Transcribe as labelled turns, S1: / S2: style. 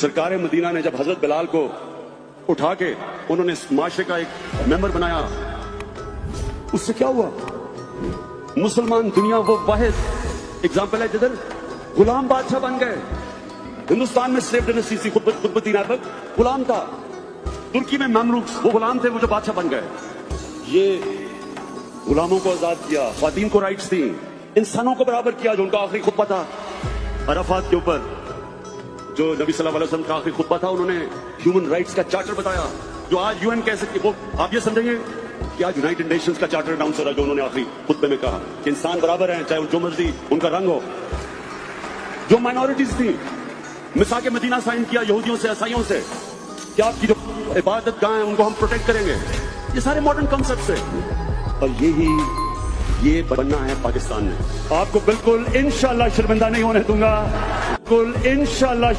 S1: सरकार मदीना ने जब हजरत बिलाल को उठा के उन्होंने इस माशरे का एक मेंबर बनाया, उससे क्या हुआ? मुसलमान दुनिया वो वाहिद एग्जाम्पल है जिधर गुलाम बादशाह बन गए। हिंदुस्तान में स्लेव डायनेस्टी कुतुबुद्दीन ऐबक गुलाम था, तुर्की में ममलूक वो गुलाम थे, वो जो बादशाह बन गए। ये गुलामों को आजाद किया, ख्वातीन को राइट्स दी, इंसानों को बराबर किया। जो उनका आखिरी खुतबा था अराफात के ऊपर, जो नबी सल्लल्लाहु अलैहि वसल्लम का आखिरी खुतबा था, उन्होंने ह्यूमन राइट्स का चार्टर बताया, जो आज यूएन कह सकती। वो आप ये समझेंगे कि आज यूनाइटेड नेशंस का चार्टर अनाउंस हो रहा है, जो उन्होंने आखिरी खुतबे में कहा कि इंसान बराबर हैं, चाहे जो मर्जी उनका रंग हो। जो माइनॉरिटीज थी, मिसाक मदीना साइन किया यहूदियों से, ईसाइयों से, कि आपकी जो इबादत गाह है उनको हम प्रोटेक्ट करेंगे। ये सारे मॉडर्न कॉन्सेप्ट्स हैं, और ये बनना है पाकिस्तान में। आपको बिल्कुल इंशाअल्लाह शर्मिंदा नहीं होने दूंगा, बिल्कुल इंशाअल्लाह